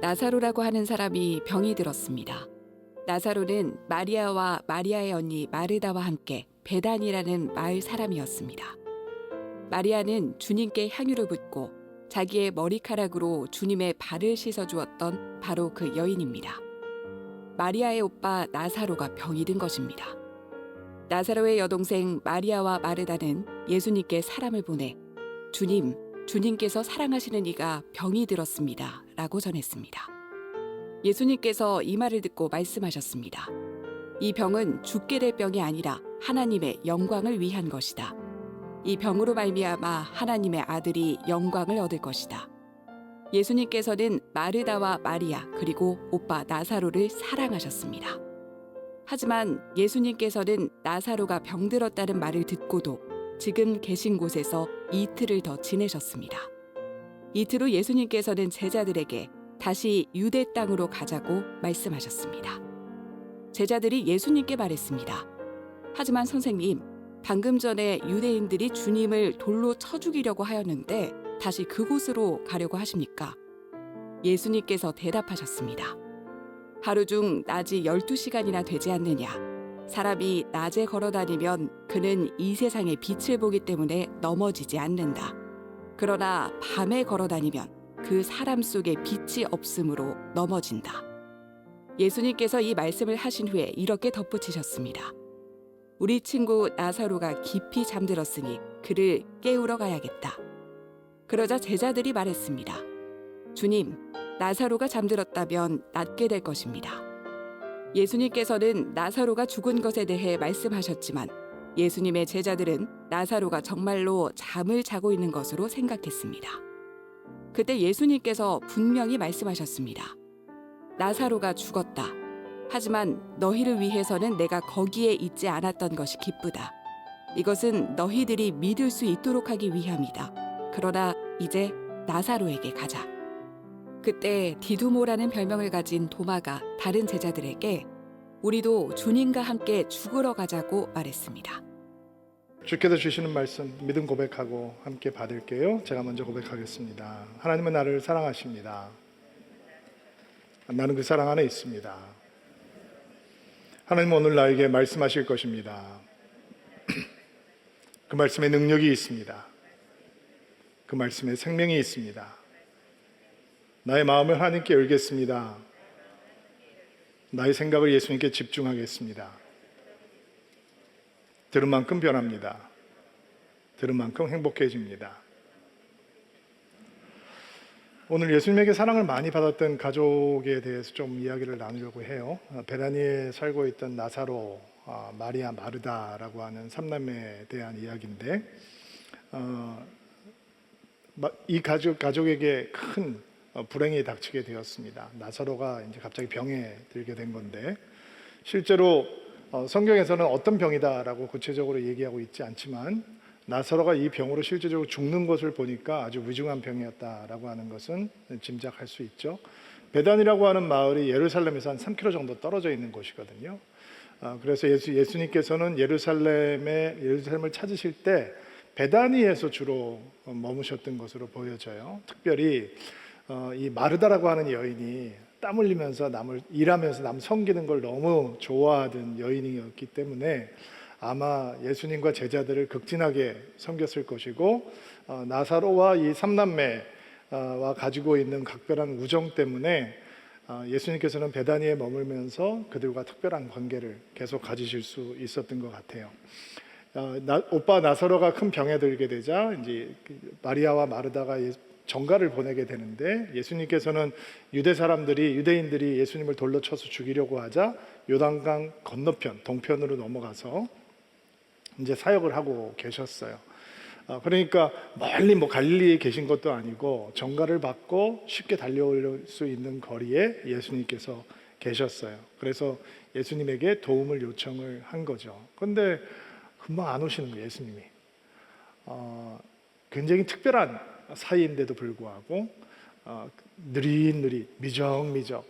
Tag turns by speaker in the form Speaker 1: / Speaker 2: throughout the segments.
Speaker 1: 나사로라고 하는 사람이 병이 들었습니다. 나사로는 마리아와 마리아의 언니 마르다와 함께 베단이라는 마을 사람이었습니다. 마리아는 주님께 향유를 붓고 자기의 머리카락으로 주님의 발을 씻어 주었던 바로 그 여인입니다. 마리아의 오빠 나사로가 병이 든 것입니다. 나사로의 여동생 마리아와 마르다는 예수님께 사람을 보내 주님께서 사랑하시는 이가 병이 들었습니다. 라고 전했습니다. 예수님께서 이 말을 듣고 말씀하셨습니다. 이 병은 죽게 될 병이 아니라 하나님의 영광을 위한 것이다. 이 병으로 말미암아 하나님의 아들이 영광을 얻을 것이다. 예수님께서는 마르다와 마리아 그리고 오빠 나사로를 사랑하셨습니다. 하지만 예수님께서는 나사로가 병들었다는 말을 듣고도 지금 계신 곳에서 이틀을 더 지내셨습니다. 이틀 후 예수님께서는 제자들에게 다시 유대 땅으로 가자고 말씀하셨습니다. 제자들이 예수님께 말했습니다. 하지만 선생님, 방금 전에 유대인들이 주님을 돌로 쳐 죽이려고 하였는데 다시 그곳으로 가려고 하십니까? 예수님께서 대답하셨습니다. 하루 중 낮이 12시간이나 되지 않느냐? 사람이 낮에 걸어다니면 그는 이 세상의 빛을 보기 때문에 넘어지지 않는다. 그러나 밤에 걸어다니면 그 사람 속에 빛이 없으므로 넘어진다. 예수님께서 이 말씀을 하신 후에 이렇게 덧붙이셨습니다. 우리 친구 나사로가 깊이 잠들었으니 그를 깨우러 가야겠다. 그러자 제자들이 말했습니다. 주님, 나사로가 잠들었다면 낫게 될 것입니다. 예수님께서는 나사로가 죽은 것에 대해 말씀하셨지만 예수님의 제자들은 나사로가 정말로 잠을 자고 있는 것으로 생각했습니다. 그때 예수님께서 분명히 말씀하셨습니다. 나사로가 죽었다. 하지만 너희를 위해서는 내가 거기에 있지 않았던 것이 기쁘다. 이것은 너희들이 믿을 수 있도록 하기 위함이다. 그러나 이제 나사로에게 가자. 그때 디두모라는 별명을 가진 도마가 다른 제자들에게 우리도 주님과 함께 죽으러 가자고 말했습니다.
Speaker 2: 주께서 주시는 말씀 믿음 고백하고 함께 받을게요. 제가 먼저 고백하겠습니다. 하나님은 나를 사랑하십니다. 나는 그 사랑 안에 있습니다. 하나님은 오늘 나에게 말씀하실 것입니다. 그 말씀에 능력이 있습니다. 그 말씀에 생명이 있습니다. 나의 마음을 하나님께 열겠습니다. 나의 생각을 예수님께 집중하겠습니다. 들은 만큼 변합니다. 들은 만큼 행복해집니다. 오늘 예수님에게 사랑을 많이 받았던 가족에 대해서 좀 이야기를 나누려고 해요. 베다니에 살고 있던 나사로, 마리아, 마르다라고 하는 삼남매에 대한 이야기인데 이 가족에게 큰 불행이 닥치게 되었습니다. 나사로가 이제 갑자기 병에 들게 된 건데 실제로 성경에서는 어떤 병이다라고 구체적으로 얘기하고 있지 않지만 나사로가 이 병으로 실제적으로 죽는 것을 보니까 아주 위중한 병이었다라고 하는 것은 짐작할 수 있죠. 베단이라고 하는 마을이 예루살렘에서 한 3km 정도 떨어져 있는 곳이거든요. 그래서 예수님께서는 예루살렘을 찾으실 때 베다니에서 주로 머무셨던 것으로 보여져요. 특별히 이 마르다라고 하는 여인이 땀 흘리면서 일하면서 남 섬기는 걸 너무 좋아하던 여인이었기 때문에 아마 예수님과 제자들을 극진하게 섬겼을 것이고 나사로와 이 삼남매와 가지고 있는 각별한 우정 때문에 예수님께서는 베다니에 머물면서 그들과 특별한 관계를 계속 가지실 수 있었던 것 같아요. 오빠 나사로가 큰 병에 들게 되자 이제 마리아와 마르다가 전가를 보내게 되는데 예수님께서는 유대인들이 예수님을 돌로 쳐서 죽이려고 하자 요단강 건너편 동편으로 넘어가서 이제 사역을 하고 계셨어요. 그러니까 멀리 갈릴리에 계신 것도 아니고 전가를 받고 쉽게 달려올 수 있는 거리에 예수님께서 계셨어요. 그래서 예수님에게 도움을 요청을 한 거죠. 그런데 금방 안 오시는 거예요, 예수님이. 굉장히 특별한 사이인데도 불구하고 느릿느릿 미적미적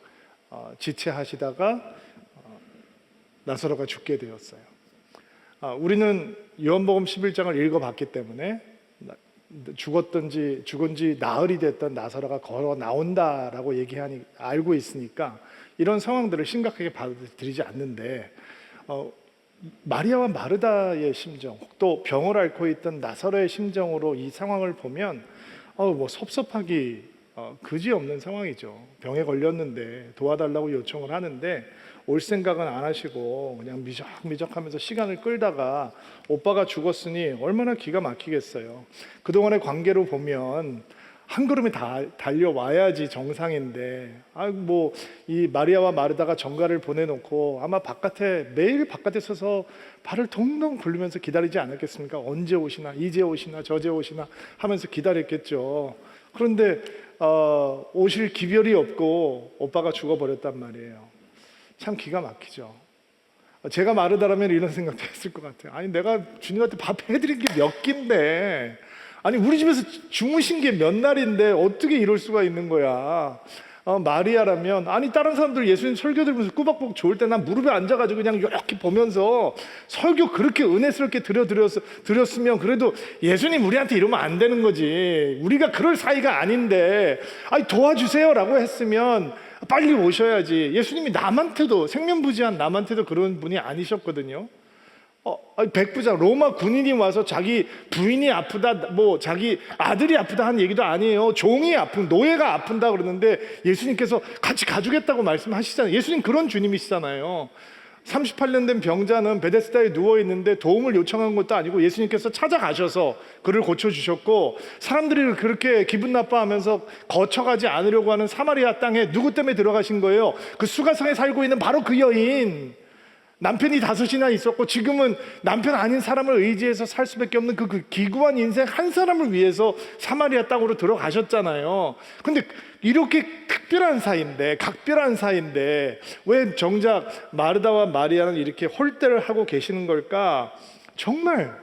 Speaker 2: 지체하시다가 나사로가 죽게 되었어요. 우리는 요한복음 11장을 읽어봤기 때문에 죽은 지 나흘이 됐던 나사로가 걸어 나온다라고 얘기하니 알고 있으니까 이런 상황들을 심각하게 받아들이지 않는데 마리아와 마르다의 심정, 또 병을 앓고 있던 나사로의 심정으로 이 상황을 보면 뭐 섭섭하기 그지없는 상황이죠. 병에 걸렸는데 도와달라고 요청을 하는데 올 생각은 안 하시고 그냥 미적미적하면서 시간을 끌다가 오빠가 죽었으니 얼마나 기가 막히겠어요. 그동안의 관계로 보면 한 걸음에 다 달려와야지 정상인데 뭐 이 마리아와 마르다가 정가를 보내놓고 아마 매일 바깥에 서서 발을 동동 굴리면서 기다리지 않았겠습니까? 언제 오시나, 이제 오시나, 저제 오시나 하면서 기다렸겠죠. 그런데 오실 기별이 없고 오빠가 죽어버렸단 말이에요. 참 기가 막히죠. 제가 마르다라면 이런 생각도 했을 것 같아요. 아니 내가 주님한테 밥 해드린 게 몇 끼인데, 아니 우리 집에서 주무신 게 몇 날인데 어떻게 이럴 수가 있는 거야. 마리아라면, 아니 다른 사람들 예수님 설교 들으면서 꾸벅꾸벅 좋을 때 난 무릎에 앉아가지고 그냥 이렇게 보면서 설교 그렇게 은혜스럽게 드렸으면 그래도 예수님 우리한테 이러면 안 되는 거지, 우리가 그럴 사이가 아닌데 아니 도와주세요라고 했으면 빨리 오셔야지. 예수님이 남한테도, 생면부지한 남한테도 그런 분이 아니셨거든요. 백부장 로마 군인이 와서 자기 부인이 아프다, 뭐 자기 아들이 아프다 한 얘기도 아니에요. 종이 아픈, 노예가 아픈다 그러는데 예수님께서 같이 가주겠다고 말씀하시잖아요. 예수님 그런 주님이시잖아요. 38년 된 병자는 베데스다에 누워 있는데 도움을 요청한 것도 아니고 예수님께서 찾아가셔서 그를 고쳐주셨고, 사람들이 그렇게 기분 나빠하면서 거쳐가지 않으려고 하는 사마리아 땅에 누구 때문에 들어가신 거예요? 그 수가성에 살고 있는 바로 그 여인. 남편이 5이나 있었고 지금은 남편 아닌 사람을 의지해서 살 수밖에 없는 그 기구한 인생 한 사람을 위해서 사마리아 땅으로 들어가셨잖아요. 근데 이렇게 특별한 사이인데, 각별한 사이인데 왜 정작 마르다와 마리아는 이렇게 홀대를 하고 계시는 걸까? 정말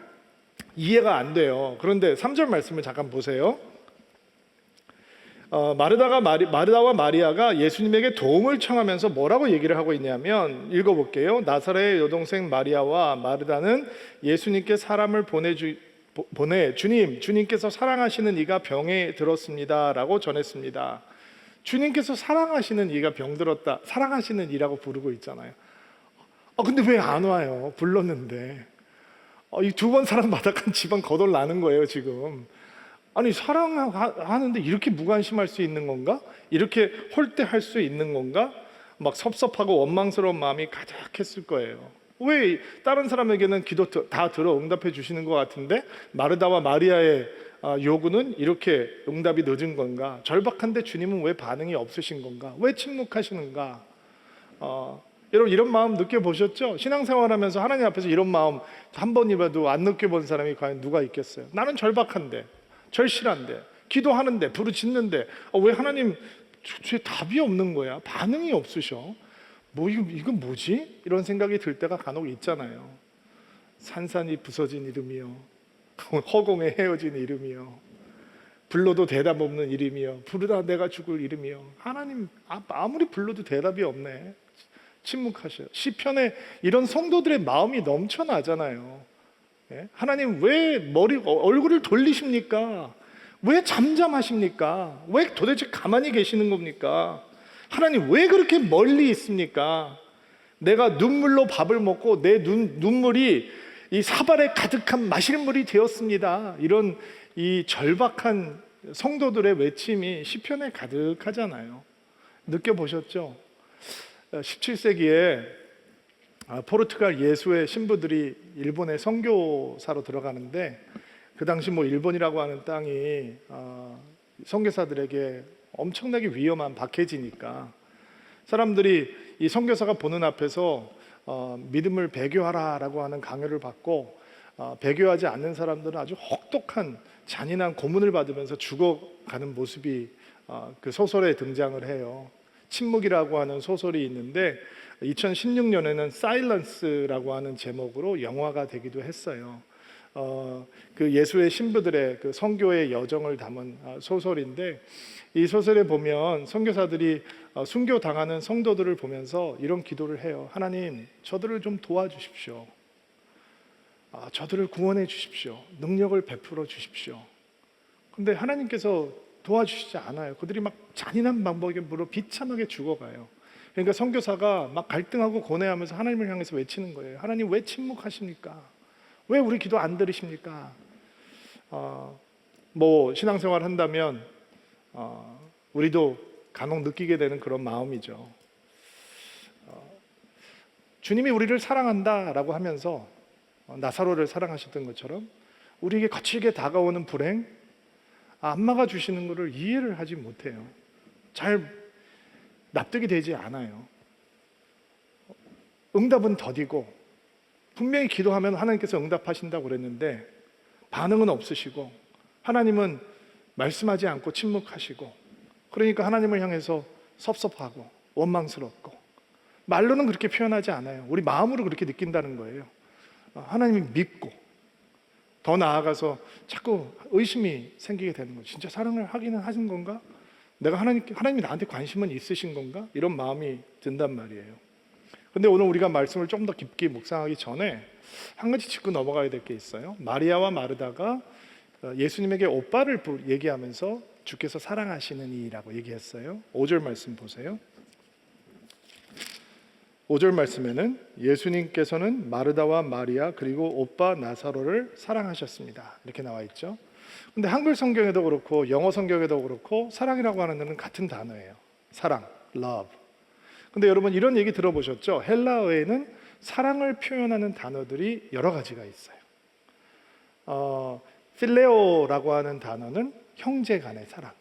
Speaker 2: 이해가 안 돼요. 그런데 3절 말씀을 잠깐 보세요. 마르다와 마리아가 예수님에게 도움을 청하면서 뭐라고 얘기를 하고 있냐면, 읽어볼게요. 나사렛의 여동생 마리아와 마르다는 예수님께 사람을 보내 주님께서 사랑하시는 이가 병에 들었습니다 라고 전했습니다. 주님께서 사랑하시는 이가 병들었다, 사랑하시는 이라고 부르고 있잖아요. 근데 왜 안 와요? 불렀는데. 이 2번 사랑받아간 집안 거덜나는 거예요 지금. 아니 사랑하는데 이렇게 무관심할 수 있는 건가? 이렇게 홀대할 수 있는 건가? 막 섭섭하고 원망스러운 마음이 가득했을 거예요. 왜 다른 사람에게는 기도 다 들어 응답해 주시는 것 같은데 마르다와 마리아의 요구는 이렇게 응답이 늦은 건가? 절박한데 주님은 왜 반응이 없으신 건가? 왜 침묵하시는가? 여러분 이런 마음 느껴보셨죠? 신앙생활하면서 하나님 앞에서 이런 마음 한 번이라도 안 느껴본 사람이 과연 누가 있겠어요? 나는 절박한데, 절실한데, 기도하는데, 부르짖는데 왜 하나님 제 답이 없는 거야? 반응이 없으셔? 뭐 이건 뭐지? 이런 생각이 들 때가 간혹 있잖아요. 산산이 부서진 이름이요, 허공에 헤어진 이름이요, 불러도 대답 없는 이름이요, 부르다 내가 죽을 이름이요. 하나님 아무리 불러도 대답이 없네. 침묵하셔요. 시편에 이런 성도들의 마음이 넘쳐나잖아요. 하나님 왜 얼굴을 돌리십니까? 왜 잠잠하십니까? 왜 도대체 가만히 계시는 겁니까? 하나님 왜 그렇게 멀리 있습니까? 내가 눈물로 밥을 먹고 내 눈물이 이 사발에 가득한 마실 물이 되었습니다. 이런 이 절박한 성도들의 외침이 시편에 가득하잖아요. 느껴보셨죠? 17세기에 포르투갈 예수의 신부들이 일본에 선교사로 들어가는데, 그 당시 뭐 일본이라고 하는 땅이 선교사들에게 엄청나게 위험한 박해지니까 사람들이 이 선교사가 보는 앞에서 믿음을 배교하라라고 하는 강요를 받고 배교하지 않는 사람들은 아주 혹독한 잔인한 고문을 받으면서 죽어가는 모습이 그 소설에 등장을 해요. 침묵이라고 하는 소설이 있는데 2016년에는 사일런스라고 하는 제목으로 영화가 되기도 했어요. 그 예수의 신부들의 그 선교의 여정을 담은 소설인데, 이 소설에 보면 선교사들이 순교 당하는 성도들을 보면서 이런 기도를 해요. 하나님, 저들을 좀 도와주십시오. 저들을 구원해 주십시오. 능력을 베풀어 주십시오. 근데 하나님께서 도와주시지 않아요. 그들이 막 잔인한 방법으로 비참하게 죽어가요. 그러니까 선교사가 막 갈등하고 고뇌하면서 하나님을 향해서 외치는 거예요. 하나님 왜 침묵하십니까? 왜 우리 기도 안 들으십니까? 뭐 신앙생활 한다면 우리도 간혹 느끼게 되는 그런 마음이죠. 주님이 우리를 사랑한다라고 하면서 나사로를 사랑하셨던 것처럼 우리에게 거칠게 다가오는 불행, 안 막아주시는 것을 이해를 하지 못해요. 잘 납득이 되지 않아요. 응답은 더디고 분명히 기도하면 하나님께서 응답하신다고 그랬는데 반응은 없으시고 하나님은 말씀하지 않고 침묵하시고, 그러니까 하나님을 향해서 섭섭하고 원망스럽고, 말로는 그렇게 표현하지 않아요. 우리 마음으로 그렇게 느낀다는 거예요. 하나님이 믿고 더 나아가서 자꾸 의심이 생기게 되는 거예요. 진짜 사랑을 하기는 하신 건가? 내가 하나님이 나한테 관심은 있으신 건가? 이런 마음이 든단 말이에요. 근데 오늘 우리가 말씀을 좀 더 깊게 묵상하기 전에 한 가지 짚고 넘어가야 될 게 있어요. 마리아와 마르다가 예수님에게 오빠를 얘기하면서 주께서 사랑하시는 이라고 얘기했어요. 5절 말씀 보세요. 5절 말씀에는 예수님께서는 마르다와 마리아 그리고 오빠 나사로를 사랑하셨습니다, 이렇게 나와 있죠. 근데 한글 성경에도 그렇고 영어 성경에도 그렇고 사랑이라고 하는 것은 같은 단어예요. 사랑, love. 근데 여러분 이런 얘기 들어보셨죠? 헬라어에는 사랑을 표현하는 단어들이 여러 가지가 있어요. 필레오라고 하는 단어는 형제 간의 사랑,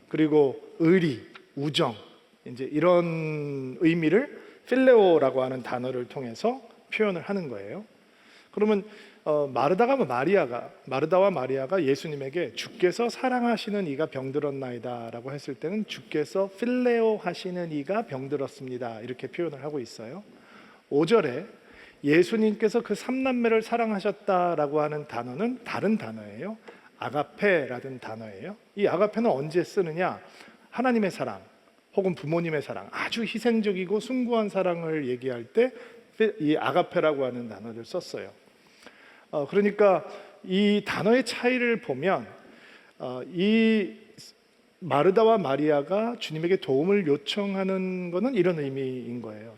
Speaker 2: 그리고 의리, 우정, 이제 이런 의미를 필레오라고 하는 단어를 통해서 표현을 하는 거예요. 그러면 마르다와 마리아가 예수님에게 주께서 사랑하시는 이가 병들었나이다라고 했을 때는 주께서 필레오 하시는 이가 병들었습니다, 이렇게 표현을 하고 있어요. 5절에 예수님께서 그 삼남매를 사랑하셨다라고 하는 단어는 다른 단어예요. 아가페라는 단어예요. 이 아가페는 언제 쓰느냐? 하나님의 사랑 혹은 부모님의 사랑, 아주 희생적이고 숭고한 사랑을 얘기할 때 이 아가페라고 하는 단어를 썼어요. 그러니까 이 단어의 차이를 보면 이 마르다와 마리아가 주님에게 도움을 요청하는 것은 이런 의미인 거예요.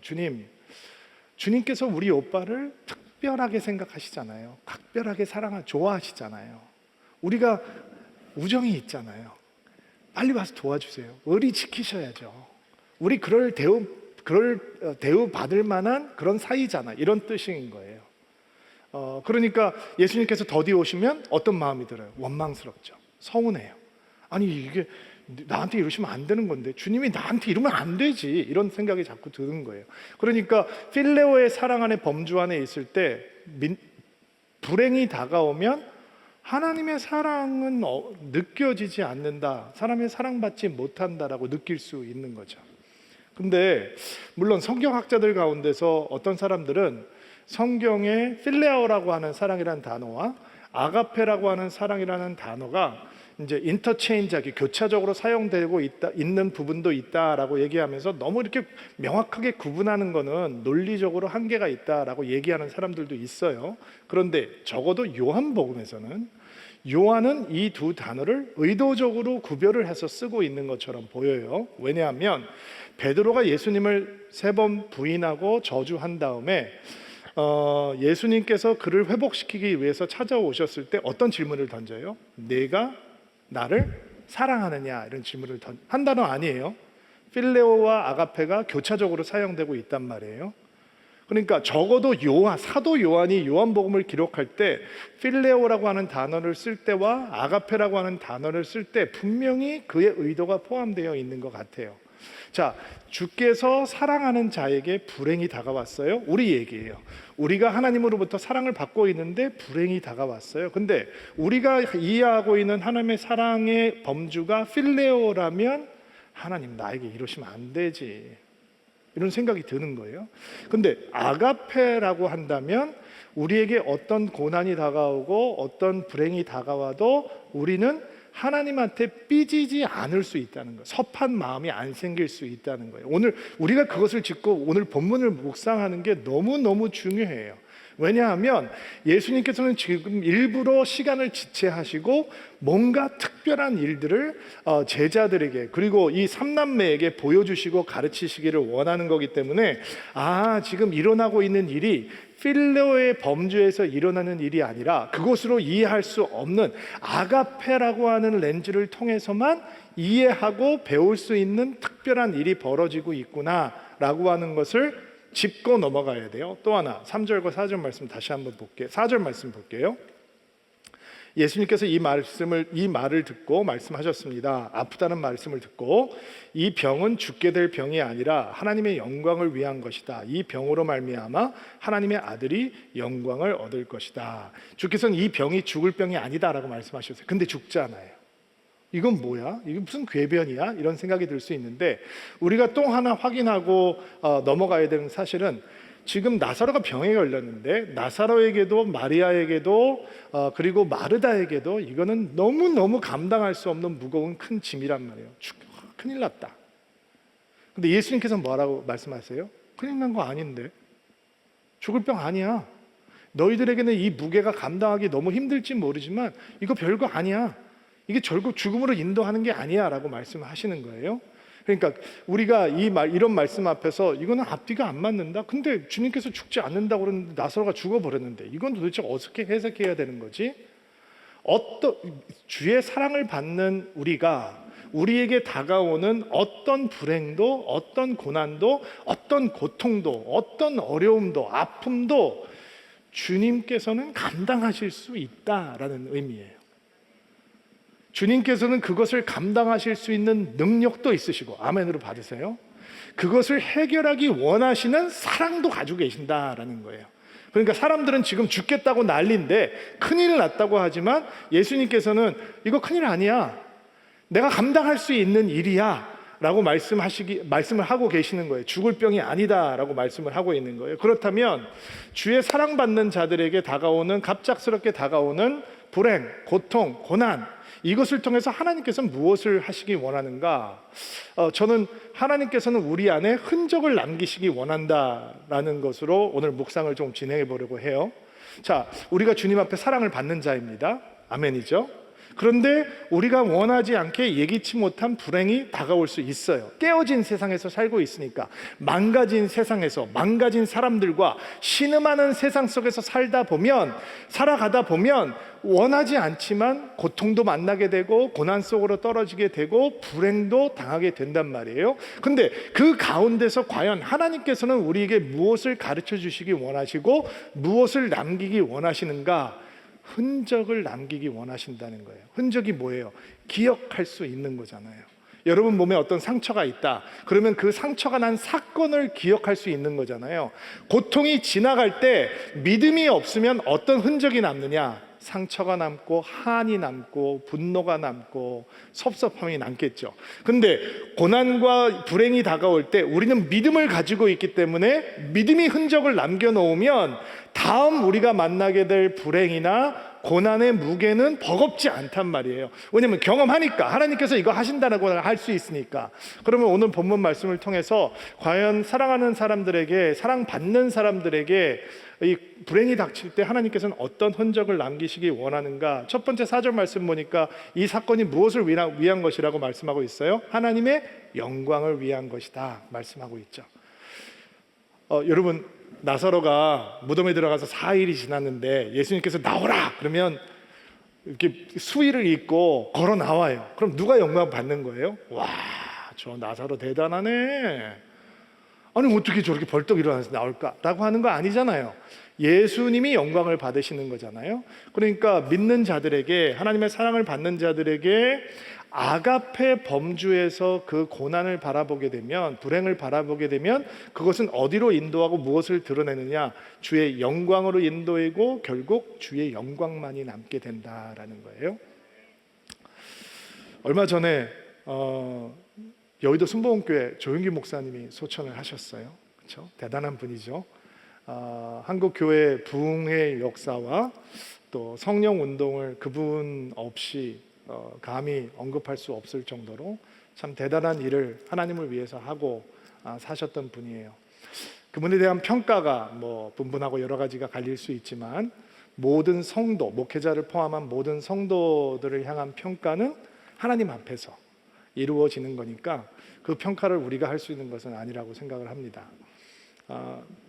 Speaker 2: 주님께서 우리 오빠를 특별하게 생각하시잖아요. 각별하게 좋아하시잖아요. 우리가 우정이 있잖아요. 빨리 와서 도와주세요. 의리 지키셔야죠. 우리 그럴 대우 받을 만한 그런 사이잖아, 이런 뜻인 거예요. 그러니까 예수님께서 더디 오시면 어떤 마음이 들어요? 원망스럽죠. 서운해요. 아니 이게 나한테 이러시면 안 되는 건데, 주님이 나한테 이러면 안 되지, 이런 생각이 자꾸 드는 거예요. 그러니까 필레오의 사랑 안에, 범주 안에 있을 때 불행이 다가오면 하나님의 사랑은 느껴지지 않는다, 사람의 사랑받지 못한다라고 느낄 수 있는 거죠. 근데 물론 성경학자들 가운데서 어떤 사람들은 성경에 필레오라고 하는 사랑이라는 단어와 아가페라고 하는 사랑이라는 단어가 이제 인터체인지하게 교차적으로 사용되고 있는 부분도 있다라고 얘기하면서 너무 이렇게 명확하게 구분하는 거는 논리적으로 한계가 있다라고 얘기하는 사람들도 있어요. 그런데 적어도 요한복음에서는 요한은 이 두 단어를 의도적으로 구별을 해서 쓰고 있는 것처럼 보여요. 왜냐하면 베드로가 예수님을 3번 부인하고 저주한 다음에 예수님께서 그를 회복시키기 위해서 찾아오셨을 때 어떤 질문을 던져요? 내가 나를 사랑하느냐, 이런 질문을 한 단어 아니에요. 필레오와 아가페가 교차적으로 사용되고 있단 말이에요. 그러니까 적어도 사도 요한이 요한복음을 기록할 때 필레오라고 하는 단어를 쓸 때와 아가페라고 하는 단어를 쓸 때 분명히 그의 의도가 포함되어 있는 것 같아요. 자, 주께서 사랑하는 자에게 불행이 다가왔어요. 우리 얘기예요. 우리가 하나님으로부터 사랑을 받고 있는데 불행이 다가왔어요. 근데 우리가 이해하고 있는 하나님의 사랑의 범주가 필레오라면 하나님 나에게 이러시면 안 되지, 이런 생각이 드는 거예요. 근데 아가페라고 한다면 우리에게 어떤 고난이 다가오고 어떤 불행이 다가와도 우리는 하나님한테 삐지지 않을 수 있다는 거예요. 섭한 마음이 안 생길 수 있다는 거예요. 오늘 우리가 그것을 짚고 오늘 본문을 묵상하는 게 너무너무 중요해요. 왜냐하면 예수님께서는 지금 일부러 시간을 지체하시고 뭔가 특별한 일들을 제자들에게 그리고 이 삼남매에게 보여주시고 가르치시기를 원하는 거기 때문에 지금 일어나고 있는 일이 필레오의 범주에서 일어나는 일이 아니라 그것으로 이해할 수 없는 아가페라고 하는 렌즈를 통해서만 이해하고 배울 수 있는 특별한 일이 벌어지고 있구나라고 하는 것을 짚고 넘어가야 돼요. 또 하나 3절과 4절 말씀 다시 한번 볼게요. 4절 말씀 볼게요. 예수님께서 이 말을 듣고 말씀하셨습니다. 아프다는 말씀을 듣고 이 병은 죽게 될 병이 아니라 하나님의 영광을 위한 것이다. 이 병으로 말미암아 하나님의 아들이 영광을 얻을 것이다. 주께서는 이 병이 죽을 병이 아니다라고 말씀하셨어요. 근데 죽잖아요. 이건 뭐야? 이게 무슨 궤변이야? 이런 생각이 들 수 있는데 우리가 또 하나 확인하고 넘어가야 되는 사실은 지금 나사로가 병에 걸렸는데 나사로에게도 마리아에게도 그리고 마르다에게도 이거는 너무너무 감당할 수 없는 무거운 큰 짐이란 말이에요. 큰일 났다. 근데 예수님께서 뭐라고 말씀하세요? 큰일 난 거 아닌데, 죽을 병 아니야. 너희들에게는 이 무게가 감당하기 너무 힘들지 모르지만 이거 별거 아니야. 이게 결국 죽음으로 인도하는 게 아니야 라고 말씀하시는 거예요. 그러니까 우리가 이런 말씀 앞에서 이거는 앞뒤가 안 맞는다. 근데 주님께서 죽지 않는다고 그러는데 나사로가 죽어버렸는데 이건 도대체 어떻게 해석해야 되는 거지? 주의 사랑을 받는 우리가 우리에게 다가오는 어떤 불행도 어떤 고난도 어떤 고통도 어떤 어려움도 아픔도 주님께서는 감당하실 수 있다라는 의미예요. 주님께서는 그것을 감당하실 수 있는 능력도 있으시고, 아멘으로 받으세요. 그것을 해결하기 원하시는 사랑도 가지고 계신다라는 거예요. 그러니까 사람들은 지금 죽겠다고 난리인데 큰일 났다고 하지만 예수님께서는 이거 큰일 아니야, 내가 감당할 수 있는 일이야 라고 말씀을 하고 계시는 거예요. 죽을 병이 아니다 라고 말씀을 하고 있는 거예요. 그렇다면 주의 사랑받는 자들에게 갑작스럽게 다가오는 불행, 고통, 고난, 이것을 통해서 하나님께서는 무엇을 하시기 원하는가? 저는 하나님께서는 우리 안에 흔적을 남기시기 원한다라는 것으로 오늘 묵상을 좀 진행해 보려고 해요. 자, 우리가 주님 앞에 사랑을 받는 자입니다. 아멘이죠? 그런데 우리가 원하지 않게 예기치 못한 불행이 다가올 수 있어요. 깨어진 세상에서 살고 있으니까, 망가진 세상에서 망가진 사람들과 신음하는 세상 속에서 살아가다 보면 원하지 않지만 고통도 만나게 되고 고난 속으로 떨어지게 되고 불행도 당하게 된단 말이에요. 근데 그 가운데서 과연 하나님께서는 우리에게 무엇을 가르쳐 주시기 원하시고 무엇을 남기기 원하시는가? 흔적을 남기기 원하신다는 거예요. 흔적이 뭐예요? 기억할 수 있는 거잖아요. 여러분 몸에 어떤 상처가 있다. 그러면 그 상처가 난 사건을 기억할 수 있는 거잖아요. 고통이 지나갈 때 믿음이 없으면 어떤 흔적이 남느냐? 상처가 남고 한이 남고 분노가 남고 섭섭함이 남겠죠. 근데 고난과 불행이 다가올 때 우리는 믿음을 가지고 있기 때문에 믿음이 흔적을 남겨놓으면 다음 우리가 만나게 될 불행이나 고난의 무게는 버겁지 않단 말이에요. 왜냐하면 경험하니까, 하나님께서 이거 하신다라고 할 수 있으니까. 그러면 오늘 본문 말씀을 통해서 과연 사랑하는 사람들에게, 사랑받는 사람들에게 이 불행이 닥칠 때 하나님께서는 어떤 흔적을 남기시기 원하는가? 첫 번째 4절 말씀 보니까 이 사건이 무엇을 위한 것이라고 말씀하고 있어요? 하나님의 영광을 위한 것이다 말씀하고 있죠. 여러분, 나사로가 무덤에 들어가서 4일이 지났는데 예수님께서 나오라 그러면 이렇게 수의를 입고 걸어 나와요. 그럼 누가 영광 받는 거예요? 와, 저 나사로 대단하네. 아니 어떻게 저렇게 벌떡 일어나서 나올까? 라고 하는 거 아니잖아요. 예수님이 영광을 받으시는 거잖아요. 그러니까 믿는 자들에게, 하나님의 사랑을 받는 자들에게 아가페 범주에서 그 고난을 바라보게 되면, 불행을 바라보게 되면 그것은 어디로 인도하고 무엇을 드러내느냐? 주의 영광으로 인도하고 결국 주의 영광만이 남게 된다라는 거예요. 얼마 전에 여의도 순복음교회 조윤기 목사님이 소천을 하셨어요. 그렇죠? 대단한 분이죠. 한국 교회 부흥의 역사와 또 성령 운동을 그분 없이 감히 언급할 수 없을 정도로 참 대단한 일을 하나님을 위해서 하고 사셨던 분이에요. 그분에 대한 평가가 뭐 분분하고 여러 가지가 갈릴 수 있지만 모든 성도, 목회자를 포함한 모든 성도들을 향한 평가는 하나님 앞에서 이루어지는 거니까 그 평가를 우리가 할 수 있는 것은 아니라고 생각을 합니다.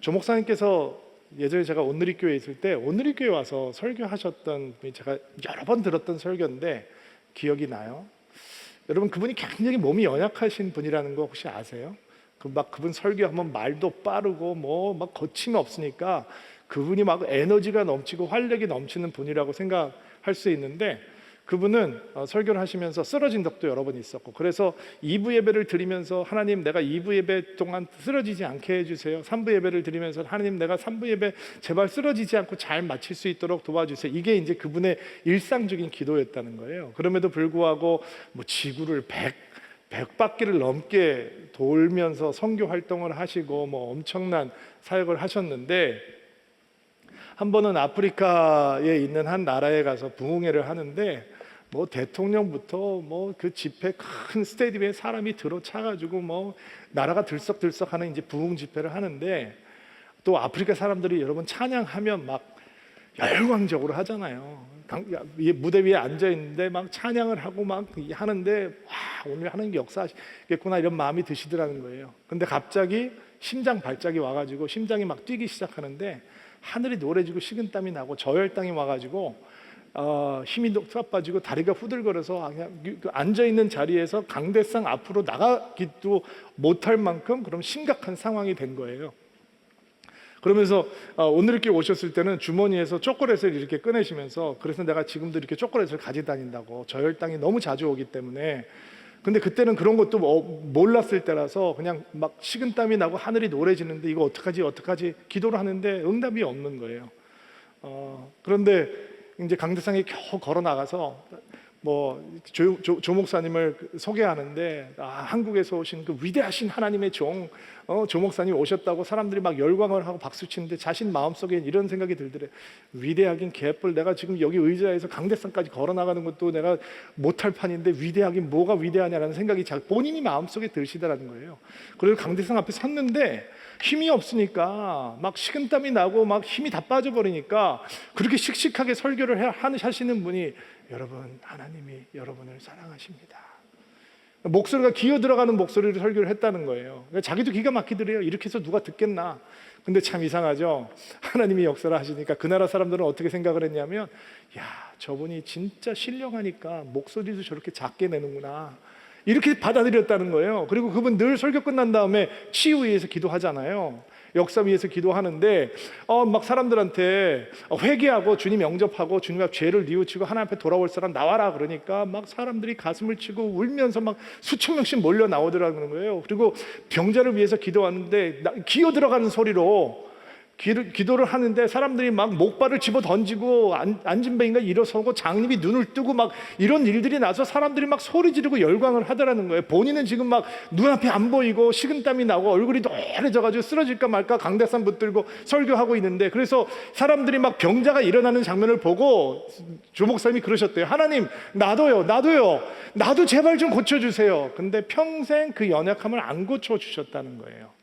Speaker 2: 조 목사님께서 예전에 제가 온누리교회에 있을 때 온누리교회 와서 설교하셨던 분이 제가 여러 번 들었던 설교인데 기억이 나요. 여러분 그분이 굉장히 몸이 연약하신 분이라는 거 혹시 아세요? 그분 설교하면 말도 빠르고 뭐 막 거침이 없으니까 그분이 막 에너지가 넘치고 활력이 넘치는 분이라고 생각할 수 있는데 그분은 설교를 하시면서 쓰러진 적도 여러 번 있었고 그래서 2부 예배를 드리면서 하나님 내가 2부 예배 동안 쓰러지지 않게 해주세요. 3부 예배를 드리면서 하나님 내가 3부 예배 제발 쓰러지지 않고 잘 마칠 수 있도록 도와주세요. 이게 이제 그분의 일상적인 기도였다는 거예요. 그럼에도 불구하고 뭐 지구를 100바퀴를 넘게 돌면서 선교 활동을 하시고 뭐 엄청난 사역을 하셨는데 한 번은 아프리카에 있는 한 나라에 가서 부흥회를 하는데 뭐 대통령부터 뭐 그 집회 큰 스테디움에 사람이 들어차가지고 뭐 나라가 들썩들썩하는 이제 부흥 집회를 하는데 또 아프리카 사람들이 여러분 찬양하면 막 열광적으로 하잖아요. 무대 위에 앉아 있는데 막 찬양을 하고 막 하는데 와 오늘 하나님 역사하시겠구나 이런 마음이 드시더라는 거예요. 근데 갑자기 심장 발작이 와가지고 심장이 막 뛰기 시작하는데 하늘이 노래지고 식은땀이 나고 저혈당이 와가지고 힘이 쏙 빠지고 다리가 후들거려서 그냥 앉아 있는 자리에서 강대상 앞으로 나가기도 못할 만큼 그런 심각한 상황이 된 거예요. 그러면서 오늘 이렇게 오셨을 때는 주머니에서 초콜릿을 이렇게 꺼내시면서 그래서 내가 지금도 이렇게 초콜릿을 가지고 다닌다고 저혈당이 너무 자주 오기 때문에 근데 그때는 그런 것도 몰랐을 때라서 그냥 막 식은땀이 나고 하늘이 노래지는데 이거 어떡하지 기도를 하는데 응답이 없는 거예요. 그런데 이제 강대상에 겨우 걸어 나가서 뭐 조 목사님을 소개하는데 한국에서 오신 그 위대하신 하나님의 종 조 목사님 오셨다고 사람들이 막 열광을 하고 박수 치는데 자신 마음속에 이런 생각이 들더래. 위대하긴 개뿔 내가 지금 여기 의자에서 강대상까지 걸어 나가는 것도 내가 못할 판인데 위대하긴 뭐가 위대하냐라는 생각이 본인이 마음속에 드시더라는 거예요. 그래서 강대상 앞에 섰는데 힘이 없으니까 막 식은땀이 나고 막 힘이 다 빠져버리니까 그렇게 씩씩하게 설교를 하시는 분이 여러분 하나님이 여러분을 사랑하십니다. 목소리가 기어 들어가는 목소리로 설교를 했다는 거예요. 그러니까 자기도 기가 막히더래요. 이렇게 해서 누가 듣겠나. 근데 참 이상하죠. 하나님이 역사를 하시니까 그 나라 사람들은 어떻게 생각을 했냐면 야 저분이 진짜 신령하니까 목소리도 저렇게 작게 내는구나 이렇게 받아들였다는 거예요. 그리고 그분 늘 설교 끝난 다음에 치유 위해서 기도하잖아요. 역사 위해서 기도하는데 막 사람들한테 회개하고 주님 영접하고 주님 앞 죄를 뉘우치고 하나님 앞에 돌아올 사람 나와라 그러니까 막 사람들이 가슴을 치고 울면서 막 수천 명씩 몰려 나오더라는 거예요. 그리고 병자를 위해서 기도하는데 기어 들어가는 소리로 기도를 하는데 사람들이 막 목발을 집어 던지고 앉은 배인가 일어서고 장님이 눈을 뜨고 막 이런 일들이 나서 사람들이 막 소리 지르고 열광을 하더라는 거예요. 본인은 지금 막 눈앞이 안 보이고 식은땀이 나고 얼굴이 노래져가지고 쓰러질까 말까 강대상 붙들고 설교하고 있는데 그래서 사람들이 막 병자가 일어나는 장면을 보고 조 목사님이 그러셨대요. 하나님 나도 제발 좀 고쳐주세요. 근데 평생 그 연약함을 안 고쳐주셨다는 거예요.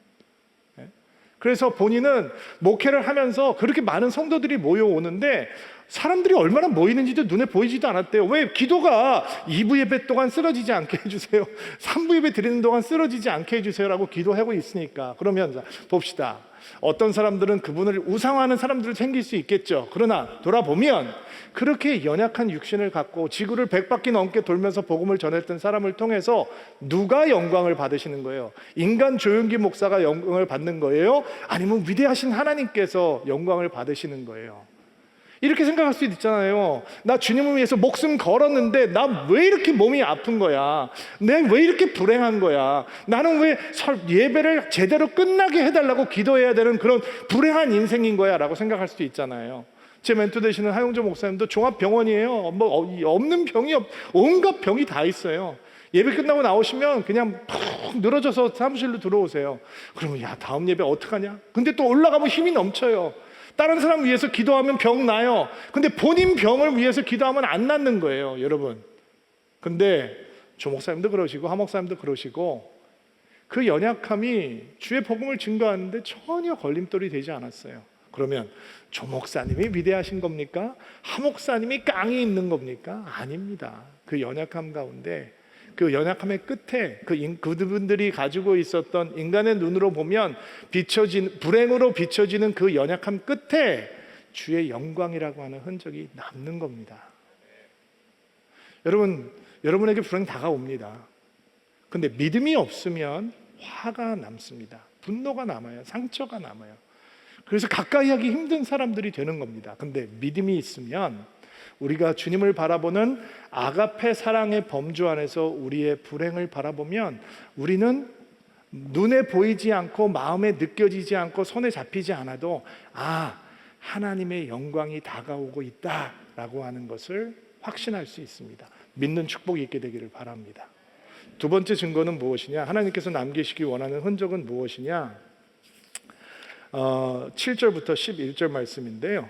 Speaker 2: 그래서 본인은 목회를 하면서 그렇게 많은 성도들이 모여오는데 사람들이 얼마나 모이는지도 눈에 보이지도 않았대요. 왜? 기도가 2부 예배 동안 쓰러지지 않게 해주세요 3부 예배 드리는 동안 쓰러지지 않게 해주세요 라고 기도하고 있으니까. 그러면 자, 봅시다. 어떤 사람들은 그분을 우상화하는 사람들이 생길 수 있겠죠. 그러나 돌아보면 그렇게 연약한 육신을 갖고 지구를 100바퀴 넘게 돌면서 복음을 전했던 사람을 통해서 누가 영광을 받으시는 거예요? 인간 조용기 목사가 영광을 받는 거예요? 아니면 위대하신 하나님께서 영광을 받으시는 거예요? 이렇게 생각할 수도 있잖아요. 나 주님을 위해서 목숨 걸었는데 나 왜 이렇게 몸이 아픈 거야? 내가 왜 이렇게 불행한 거야? 나는 왜 예배를 제대로 끝나게 해달라고 기도해야 되는 그런 불행한 인생인 거야? 라고 생각할 수도 있잖아요. 제 멘토 되시는 하용조 목사님도 종합병원이에요. 뭐 없는 병이 온갖 병이 다 있어요. 예배 끝나고 나오시면 그냥 푹 늘어져서 사무실로 들어오세요. 그러면 야 다음 예배 어떡하냐? 근데 또 올라가면 힘이 넘쳐요. 다른 사람 위해서 기도하면 병 나요. 근데 본인 병을 위해서 기도하면 안 낫는 거예요, 여러분. 근데 조 목사님도 그러시고 하 목사님도 그러시고 그 연약함이 주의 복음을 증거하는데 전혀 걸림돌이 되지 않았어요. 그러면 조 목사님이 위대하신 겁니까? 하 목사님이 깡이 있는 겁니까? 아닙니다. 그 연약함 가운데, 그 연약함의 끝에 그분들이 가지고 있었던, 인간의 눈으로 보면 불행으로 비춰지는 그 연약함 끝에 주의 영광이라고 하는 흔적이 남는 겁니다. 여러분에게 불행 다가옵니다. 근데 믿음이 없으면 화가 남습니다. 분노가 남아요. 상처가 남아요. 그래서 가까이 하기 힘든 사람들이 되는 겁니다. 근데 믿음이 있으면, 우리가 주님을 바라보는 아가페 사랑의 범주 안에서 우리의 불행을 바라보면, 우리는 눈에 보이지 않고 마음에 느껴지지 않고 손에 잡히지 않아도 하나님의 영광이 다가오고 있다라고 하는 것을 확신할 수 있습니다. 믿는 축복이 있게 되기를 바랍니다. 두 번째 증거는 무엇이냐? 하나님께서 남기시기 원하는 흔적은 무엇이냐? 7절부터 11절 말씀인데요.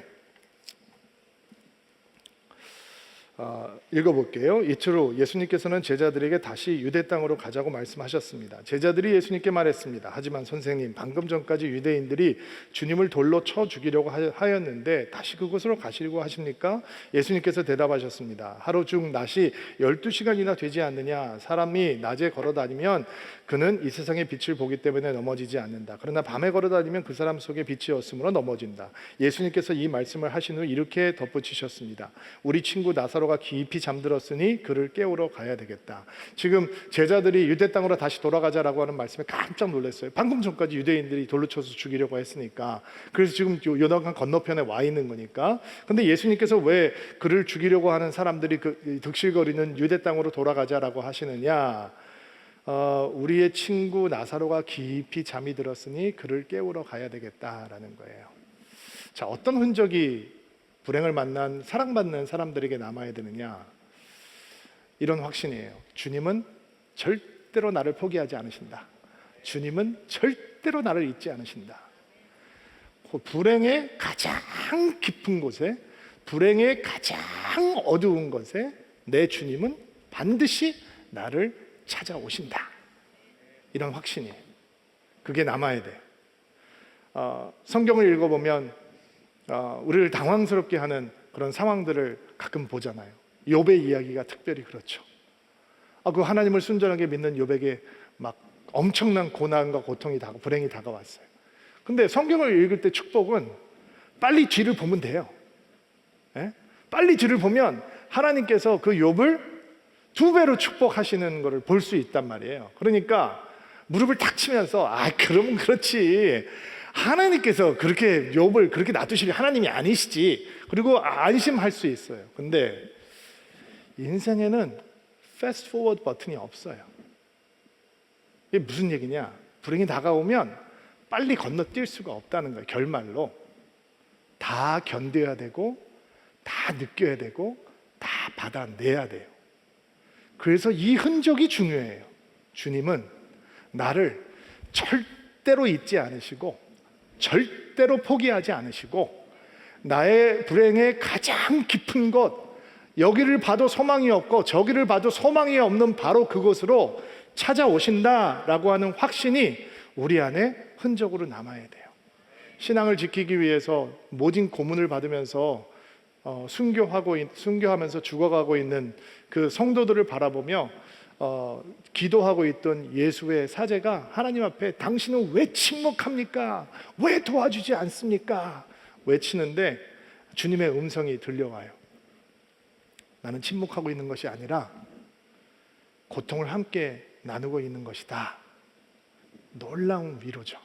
Speaker 2: 읽어볼게요. 이틀 후 예수님께서는 제자들에게 다시 유대 땅으로 가자고 말씀하셨습니다. 제자들이 예수님께 말했습니다. 하지만 선생님, 방금 전까지 유대인들이 주님을 돌로 쳐 죽이려고 하였는데 다시 그곳으로 가시려고 하십니까? 예수님께서 대답하셨습니다. 하루 중 낮이 12시간이나 되지 않느냐? 사람이 낮에 걸어다니면 그는 이 세상의 빛을 보기 때문에 넘어지지 않는다. 그러나 밤에 걸어다니면 그 사람 속에 빛이 없으므로 넘어진다. 예수님께서 이 말씀을 하신 후 이렇게 덧붙이셨습니다. 우리 친구 나사로가 깊이 잠들었으니 그를 깨우러 가야 되겠다. 지금 제자들이 유대 땅으로 다시 돌아가자라고 하는 말씀에 깜짝 놀랐어요. 방금 전까지 유대인들이 돌로 쳐서 죽이려고 했으니까. 그래서 지금 요단강 건너편에 와 있는 거니까. 근데 예수님께서 왜 그를 죽이려고 하는 사람들이 득실거리는 유대 땅으로 돌아가자라고 하시느냐? 우리의 친구 나사로가 깊이 잠이 들었으니 그를 깨우러 가야 되겠다라는 거예요. 자, 어떤 흔적이 불행을 만난 사랑받는 사람들에게 남아야 되느냐? 이런 확신이에요. 주님은 절대로 나를 포기하지 않으신다. 주님은 절대로 나를 잊지 않으신다. 불행의 가장 깊은 곳에, 불행의 가장 어두운 곳에 내 주님은 반드시 나를 찾아오신다. 이런 확신이에요. 그게 남아야 돼요. 성경을 읽어보면 우리를 당황스럽게 하는 그런 상황들을 가끔 보잖아요. 욥의 이야기가 특별히 그렇죠. 그 하나님을 순전하게 믿는 욥에게 막 엄청난 고난과 고통이 불행이 다가왔어요. 근데 성경을 읽을 때 축복은 빨리 뒤를 보면 돼요. 예? 빨리 뒤를 보면 하나님께서 그 욥을 2배로 축복하시는 것을 볼 수 있단 말이에요. 그러니까 무릎을 탁 치면서 그러면 그렇지, 하나님께서 그렇게 욥을 그렇게 놔두실 하나님이 아니시지, 그리고 안심할 수 있어요. 근데 인생에는 패스트 포워드 버튼이 없어요. 이게 무슨 얘기냐? 불행이 다가오면 빨리 건너뛸 수가 없다는 거예요. 결말로 다 견뎌야 되고, 다 느껴야 되고, 다 받아내야 돼요. 그래서 이 흔적이 중요해요. 주님은 나를 절대로 잊지 않으시고 절대로 포기하지 않으시고, 나의 불행의 가장 깊은 곳, 여기를 봐도 소망이 없고 저기를 봐도 소망이 없는 바로 그곳으로 찾아오신다라고 하는 확신이 우리 안에 흔적으로 남아야 돼요. 신앙을 지키기 위해서 모진 고문을 받으면서 순교하면서 죽어가고 있는 그 성도들을 바라보며 기도하고 있던 예수의 사제가 하나님 앞에 당신은 왜 침묵합니까? 왜 도와주지 않습니까? 외치는데 주님의 음성이 들려와요. 나는 침묵하고 있는 것이 아니라 고통을 함께 나누고 있는 것이다. 놀라운 위로죠.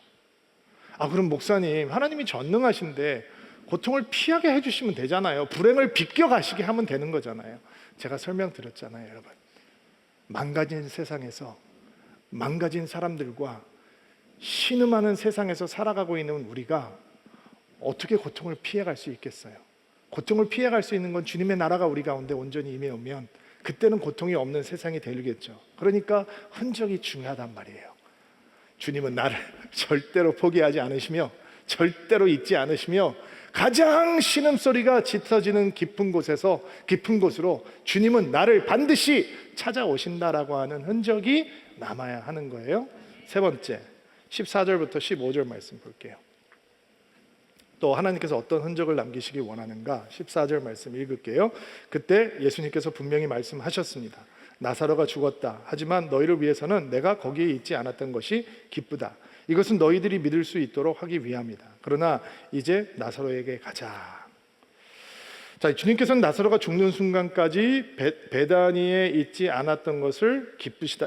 Speaker 2: 그럼 목사님, 하나님이 전능하신데 고통을 피하게 해주시면 되잖아요. 불행을 비껴가시게 하면 되는 거잖아요. 제가 설명드렸잖아요, 여러분. 망가진 세상에서, 망가진 사람들과 신음하는 세상에서 살아가고 있는 우리가 어떻게 고통을 피해갈 수 있겠어요? 고통을 피해갈 수 있는 건 주님의 나라가 우리 가운데 온전히 임해오면 그때는 고통이 없는 세상이 되겠죠. 그러니까 흔적이 중요하단 말이에요. 주님은 나를 절대로 포기하지 않으시며 절대로 잊지 않으시며, 가장 신음소리가 짙어지는 깊은 곳으로 주님은 나를 반드시 찾아오신다라고 하는 흔적이 남아야 하는 거예요. 세 번째, 14절부터 15절 말씀 볼게요. 또 하나님께서 어떤 흔적을 남기시기 원하는가? 14절 말씀 읽을게요. 그때 예수님께서 분명히 말씀하셨습니다. 나사로가 죽었다. 하지만 너희를 위해서는 내가 거기에 있지 않았던 것이 기쁘다. 이것은 너희들이 믿을 수 있도록 하기 위함이다. 그러나 이제 나사로에게 가자. 자, 주님께서는 나사로가 죽는 순간까지 베다니에 있지 않았던 것을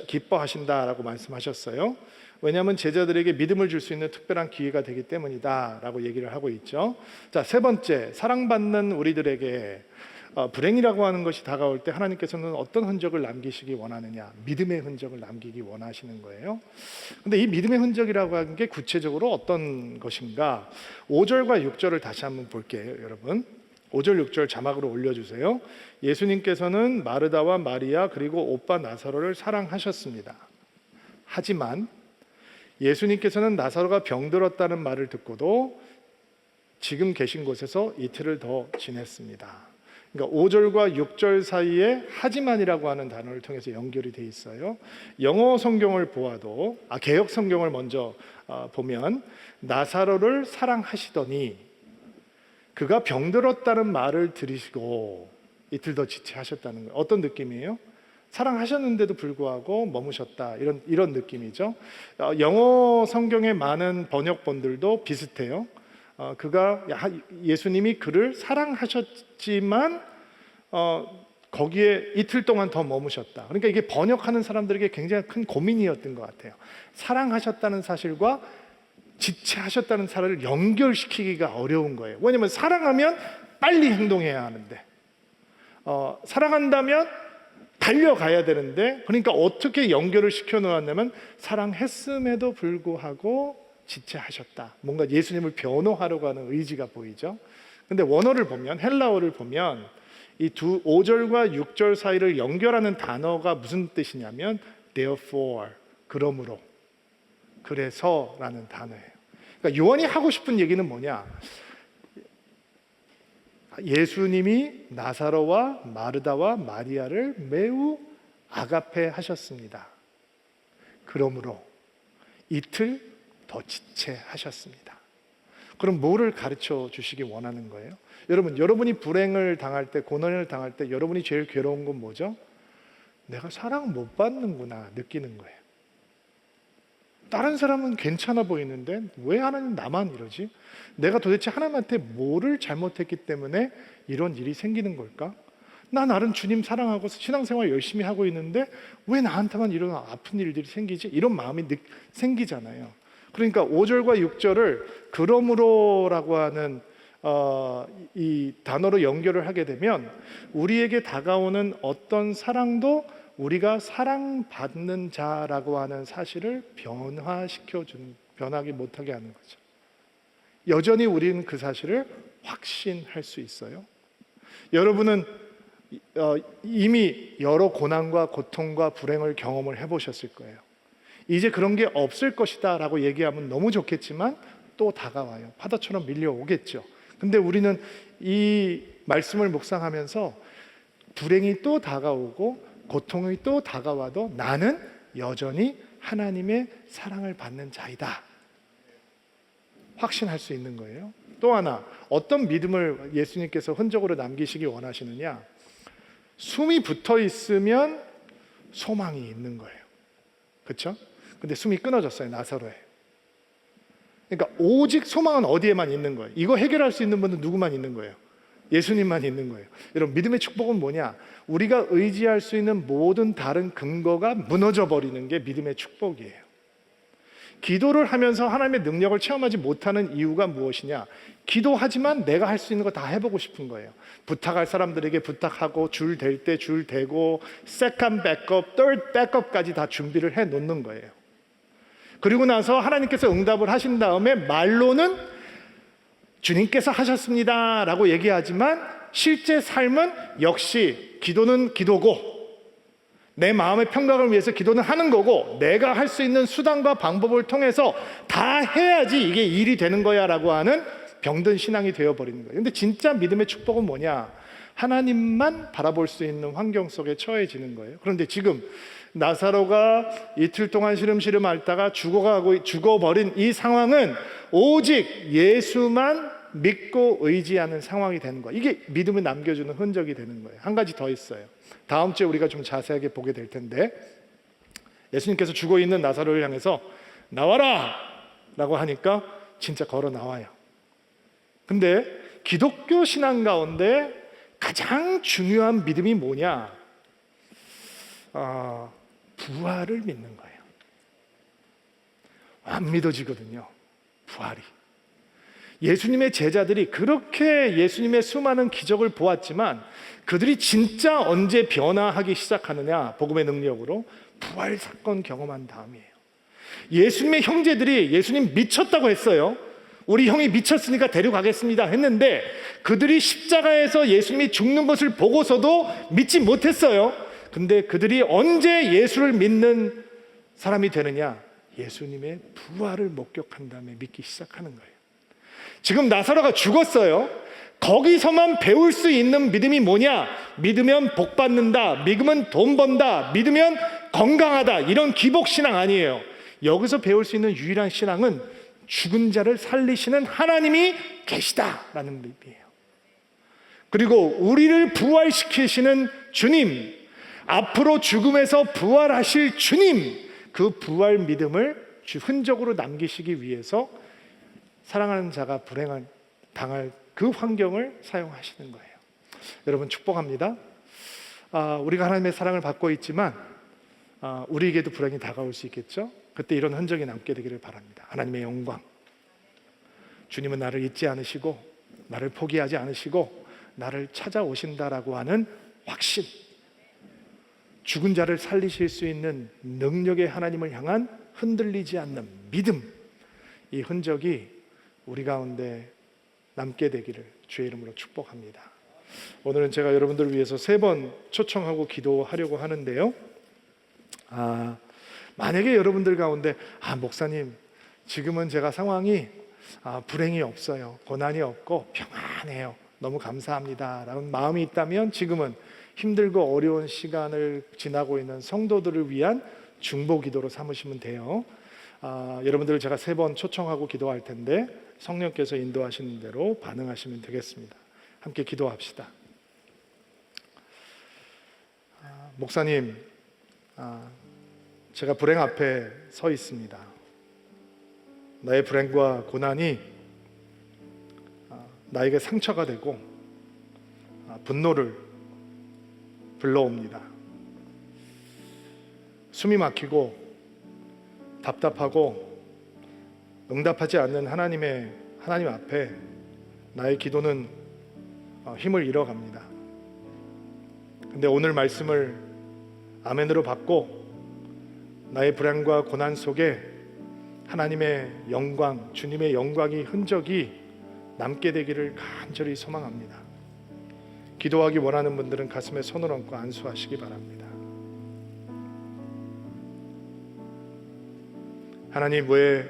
Speaker 2: 기뻐하신다라고 말씀하셨어요. 왜냐하면 제자들에게 믿음을 줄 수 있는 특별한 기회가 되기 때문이다라고 얘기를 하고 있죠. 자, 세 번째, 사랑받는 우리들에게 불행이라고 하는 것이 다가올 때 하나님께서는 어떤 흔적을 남기시기 원하느냐? 믿음의 흔적을 남기기 원하시는 거예요. 근데 이 믿음의 흔적이라고 하는 게 구체적으로 어떤 것인가? 5절과 6절을 다시 한번 볼게요, 여러분. 5절, 6절 자막으로 올려주세요. 예수님께서는 마르다와 마리아 그리고 오빠 나사로를 사랑하셨습니다. 하지만 예수님께서는 나사로가 병들었다는 말을 듣고도 지금 계신 곳에서 이틀을 더 지냈습니다. 그러니까 5절과 6절 사이에 하지만이라고 하는 단어를 통해서 연결이 돼 있어요. 영어 성경을 보아도 개역 성경을 먼저 보면 나사로를 사랑하시더니 그가 병들었다는 말을 들으시고 이틀 더 지체하셨다는 거예요. 어떤 느낌이에요? 사랑하셨는데도 불구하고 머무셨다, 이런 느낌이죠. 영어 성경의 많은 번역본들도 비슷해요. 예수님이 그를 사랑하셨지만 거기에 이틀 동안 더 머무셨다. 그러니까 이게 번역하는 사람들에게 굉장히 큰 고민이었던 것 같아요. 사랑하셨다는 사실과 지체하셨다는 사실을 연결시키기가 어려운 거예요. 왜냐하면 사랑하면 빨리 행동해야 하는데, 사랑한다면 달려가야 되는데, 그러니까 어떻게 연결을 시켜 놓았냐면 사랑했음에도 불구하고 지체하셨다. 뭔가 예수님을 변호하려고 하는 의지가 보이죠. 근데 원어를 보면, 헬라어를 보면 이 5절과 6절 사이를 연결하는 단어가 무슨 뜻이냐면 therefore, 그러므로, 그래서라는 단어예요. 그러니까 요한이 하고 싶은 얘기는 뭐냐? 예수님이 나사로와 마르다와 마리아를 매우 아가페 하셨습니다. 그러므로 이틀 더 지체하셨습니다. 그럼 뭐를 가르쳐 주시기 원하는 거예요? 여러분이 불행을 당할 때, 고난을 당할 때 여러분이 제일 괴로운 건 뭐죠? 내가 사랑 못 받는구나 느끼는 거예요. 다른 사람은 괜찮아 보이는데 왜 하나님 나만 이러지? 내가 도대체 하나님한테 뭐를 잘못했기 때문에 이런 일이 생기는 걸까? 나 나름 주님 사랑하고 신앙생활 열심히 하고 있는데 왜 나한테만 이런 아픈 일들이 생기지? 이런 마음이 생기잖아요. 그러니까 5절과 6절을 그러므로라고 하는 이 단어로 연결을 하게 되면 우리에게 다가오는 어떤 사랑도 우리가 사랑받는 자라고 하는 사실을 변하기 못하게 하는 거죠. 여전히 우리는 그 사실을 확신할 수 있어요. 여러분은 이미 여러 고난과 고통과 불행을 경험을 해보셨을 거예요. 이제 그런 게 없을 것이다 라고 얘기하면 너무 좋겠지만 또 다가와요. 파도처럼 밀려오겠죠. 근데 우리는 이 말씀을 묵상하면서 불행이 또 다가오고 고통이 또 다가와도 나는 여전히 하나님의 사랑을 받는 자이다, 확신할 수 있는 거예요. 또 하나, 어떤 믿음을 예수님께서 흔적으로 남기시기 원하시느냐? 숨이 붙어 있으면 소망이 있는 거예요. 그렇죠? 근데 숨이 끊어졌어요, 나사로에. 그러니까 오직 소망은 어디에만 있는 거예요? 이거 해결할 수 있는 분은 누구만 있는 거예요? 예수님만 있는 거예요. 여러분, 믿음의 축복은 뭐냐? 우리가 의지할 수 있는 모든 다른 근거가 무너져 버리는 게 믿음의 축복이에요. 기도를 하면서 하나님의 능력을 체험하지 못하는 이유가 무엇이냐? 기도하지만 내가 할 수 있는 거 다 해보고 싶은 거예요. 부탁할 사람들에게 부탁하고, 줄 댈 때 줄 대고, 세컨드 백업, third 백업까지 다 준비를 해 놓는 거예요. 그리고 나서 하나님께서 응답을 하신 다음에 말로는 주님께서 하셨습니다 라고 얘기하지만 실제 삶은 역시 기도는 기도고, 내 마음의 평강을 위해서 기도는 하는 거고, 내가 할 수 있는 수단과 방법을 통해서 다 해야지 이게 일이 되는 거야 라고 하는 병든 신앙이 되어버리는 거예요. 근데 진짜 믿음의 축복은 뭐냐? 하나님만 바라볼 수 있는 환경 속에 처해지는 거예요. 그런데 지금 나사로가 이틀 동안 시름시름 앓다가 죽어버린 이 상황은 오직 예수만 믿고 의지하는 상황이 되는 거예요. 이게 믿음을 남겨주는 흔적이 되는 거예요. 한 가지 더 있어요. 다음 주에 우리가 좀 자세하게 보게 될 텐데, 예수님께서 죽어있는 나사로를 향해서 나와라! 라고 하니까 진짜 걸어 나와요. 근데 기독교 신앙 가운데 가장 중요한 믿음이 뭐냐? 부활을 믿는 거예요. 안 믿어지거든요, 부활이. 예수님의 제자들이 그렇게 예수님의 수많은 기적을 보았지만 그들이 진짜 언제 변화하기 시작하느냐? 복음의 능력으로 부활 사건 경험한 다음이에요. 예수님의 형제들이 예수님 미쳤다고 했어요. 우리 형이 미쳤으니까 데려가겠습니다 했는데 그들이 십자가에서 예수님이 죽는 것을 보고서도 믿지 못했어요. 근데 그들이 언제 예수를 믿는 사람이 되느냐? 예수님의 부활을 목격한 다음에 믿기 시작하는 거예요. 지금 나사로가 죽었어요. 거기서만 배울 수 있는 믿음이 뭐냐? 믿으면 복 받는다, 믿으면 돈 번다, 믿으면 건강하다, 이런 기복신앙 아니에요. 여기서 배울 수 있는 유일한 신앙은 죽은 자를 살리시는 하나님이 계시다라는 의미예요. 그리고 우리를 부활시키시는 주님, 앞으로 죽음에서 부활하실 주님, 그 부활 믿음을 흔적으로 남기시기 위해서 사랑하는 자가 당할 그 환경을 사용하시는 거예요. 여러분 축복합니다. 우리가 하나님의 사랑을 받고 있지만 우리에게도 불행이 다가올 수 있겠죠. 그때 이런 흔적이 남게 되기를 바랍니다. 하나님의 영광, 주님은 나를 잊지 않으시고 나를 포기하지 않으시고 나를 찾아오신다라고 하는 확신, 죽은 자를 살리실 수 있는 능력의 하나님을 향한 흔들리지 않는 믿음, 이 흔적이 우리 가운데 남게 되기를 주의 이름으로 축복합니다. 오늘은 제가 여러분들을 위해서 3번 초청하고 기도하려고 하는데요. 만약에 여러분들 가운데 목사님, 지금은 제가 상황이 불행이 없어요, 고난이 없고 평안해요, 너무 감사합니다 라는 마음이 있다면 지금은 힘들고 어려운 시간을 지나고 있는 성도들을 위한 중보 기도로 삼으시면 돼요. 여러분들을 제가 3번 초청하고 기도할 텐데 성령께서 인도하시는 대로 반응하시면 되겠습니다. 함께 기도합시다. 목사님, 제가 불행 앞에 서 있습니다. 나의 불행과 고난이 나에게 상처가 되고 분노를 불러옵니다. 숨이 막히고 답답하고 응답하지 않는 하나님 앞에 나의 기도는 힘을 잃어갑니다. 근데 오늘 말씀을 아멘으로 받고 나의 불행과 고난 속에 하나님의 영광, 주님의 영광이 흔적이 남게 되기를 간절히 소망합니다. 기도하기 원하는 분들은 가슴에 손을 얹고 안수하시기 바랍니다. 하나님, 왜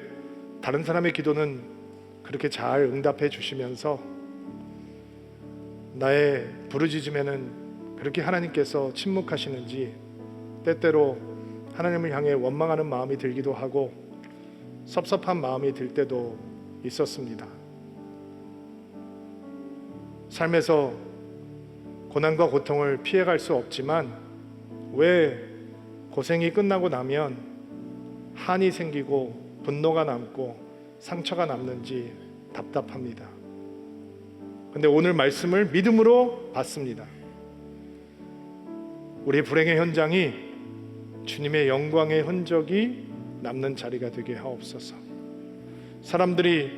Speaker 2: 다른 사람의 기도는 그렇게 잘 응답해 주시면서 나의 부르짖음에는 그렇게 하나님께서 침묵하시는지 때때로 하나님을 향해 원망하는 마음이 들기도 하고 섭섭한 마음이 들 때도 있었습니다. 삶에서 고난과 고통을 피해갈 수 없지만 왜 고생이 끝나고 나면 한이 생기고 분노가 남고 상처가 남는지 답답합니다. 근데 오늘 말씀을 믿음으로 받습니다. 우리의 불행의 현장이 주님의 영광의 흔적이 남는 자리가 되게 하옵소서. 사람들이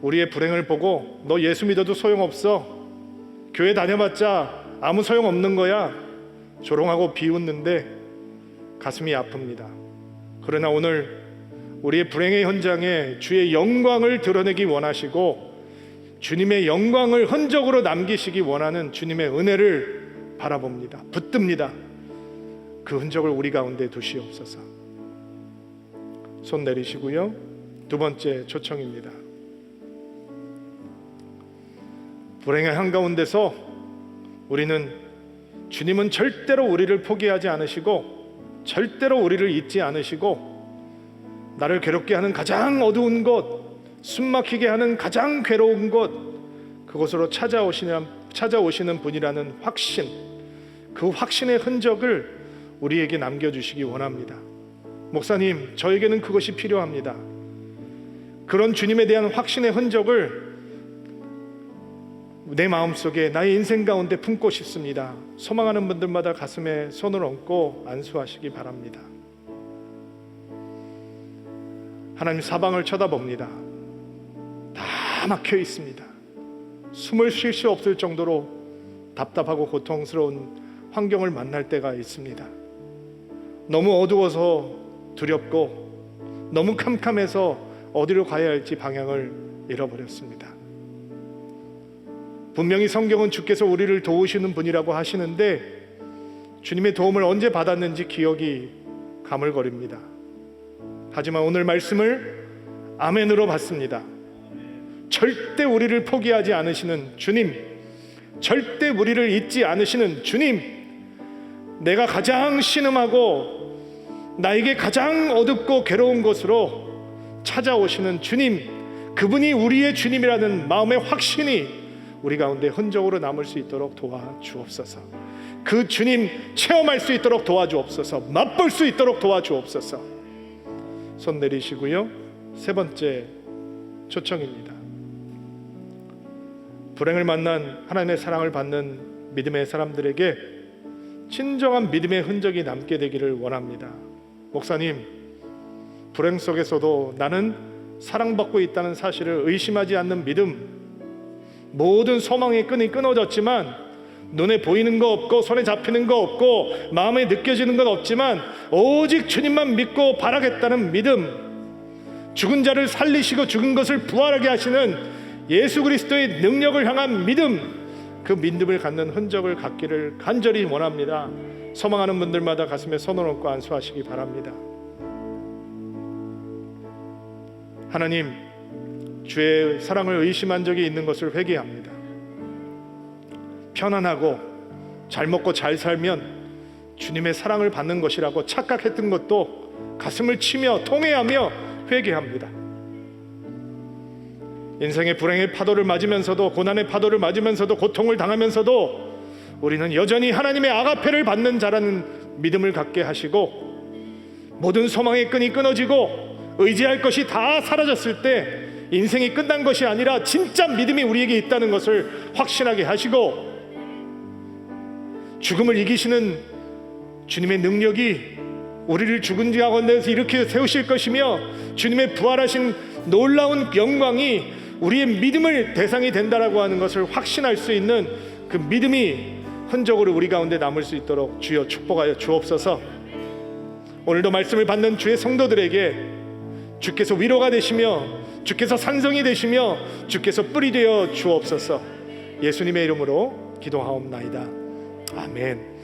Speaker 2: 우리의 불행을 보고 너 예수 믿어도 소용없어, 교회 다녀봤자 아무 소용없는 거야, 조롱하고 비웃는데 가슴이 아픕니다. 그러나 오늘 우리의 불행의 현장에 주의 영광을 드러내기 원하시고 주님의 영광을 흔적으로 남기시기 원하는 주님의 은혜를 바라봅니다. 붙듭니다. 그 흔적을 우리 가운데 두시옵소서. 손 내리시고요. 2번째 초청입니다. 불행의 한가운데서 우리는 주님은 절대로 우리를 포기하지 않으시고 절대로 우리를 잊지 않으시고 나를 괴롭게 하는 가장 어두운 곳, 숨막히게 하는 가장 괴로운 곳, 그곳으로 찾아오시는 분이라는 확신, 그 확신의 흔적을 우리에게 남겨주시기 원합니다. 목사님, 저에게는 그것이 필요합니다. 그런 주님에 대한 확신의 흔적을 내 마음속에, 나의 인생 가운데 품고 싶습니다. 소망하는 분들마다 가슴에 손을 얹고 안수하시기 바랍니다. 하나님, 사방을 쳐다봅니다. 다 막혀 있습니다. 숨을 쉴 수 없을 정도로 답답하고 고통스러운 환경을 만날 때가 있습니다. 너무 어두워서 두렵고 너무 캄캄해서 어디로 가야 할지 방향을 잃어버렸습니다. 분명히 성경은 주께서 우리를 도우시는 분이라고 하시는데 주님의 도움을 언제 받았는지 기억이 가물거립니다. 하지만 오늘 말씀을 아멘으로 받습니다. 절대 우리를 포기하지 않으시는 주님, 절대 우리를 잊지 않으시는 주님, 내가 가장 신음하고 나에게 가장 어둡고 괴로운 곳으로 찾아오시는 주님, 그분이 우리의 주님이라는 마음의 확신이 우리 가운데 흔적으로 남을 수 있도록 도와주옵소서. 그 주님 체험할 수 있도록 도와주옵소서. 맛볼 수 있도록 도와주옵소서. 손 내리시고요. 세 번째 초청입니다. 불행을 만난 하나님의 사랑을 받는 믿음의 사람들에게 진정한 믿음의 흔적이 남게 되기를 원합니다. 목사님, 불행 속에서도 나는 사랑받고 있다는 사실을 의심하지 않는 믿음, 모든 소망의 끈이 끊어졌지만 눈에 보이는 거 없고 손에 잡히는 거 없고 마음에 느껴지는 건 없지만 오직 주님만 믿고 바라겠다는 믿음, 죽은 자를 살리시고 죽은 것을 부활하게 하시는 예수 그리스도의 능력을 향한 믿음, 그 믿음을 갖는 흔적을 갖기를 간절히 원합니다. 소망하는 분들마다 가슴에 손을 얹고 안수하시기 바랍니다. 하나님, 주의 사랑을 의심한 적이 있는 것을 회개합니다. 편안하고 잘 먹고 잘 살면 주님의 사랑을 받는 것이라고 착각했던 것도 가슴을 치며 통회하며 회개합니다. 인생의 불행의 파도를 맞으면서도, 고난의 파도를 맞으면서도, 고통을 당하면서도 우리는 여전히 하나님의 아가페를 받는 자라는 믿음을 갖게 하시고, 모든 소망의 끈이 끊어지고 의지할 것이 다 사라졌을 때 인생이 끝난 것이 아니라 진짜 믿음이 우리에게 있다는 것을 확신하게 하시고, 죽음을 이기시는 주님의 능력이 우리를 죽은 자 가운데서 일으켜 세우실 것이며, 주님의 부활하신 놀라운 영광이 우리의 믿음을 대상이 된다라고 하는 것을 확신할 수 있는 그 믿음이 흔적으로 우리 가운데 남을 수 있도록 주여 축복하여 주옵소서. 오늘도 말씀을 받는 주의 성도들에게 주께서 위로가 되시며 주께서 산성이 되시며 주께서 뿌리 되어 주옵소서. 예수님의 이름으로 기도하옵나이다. 아멘.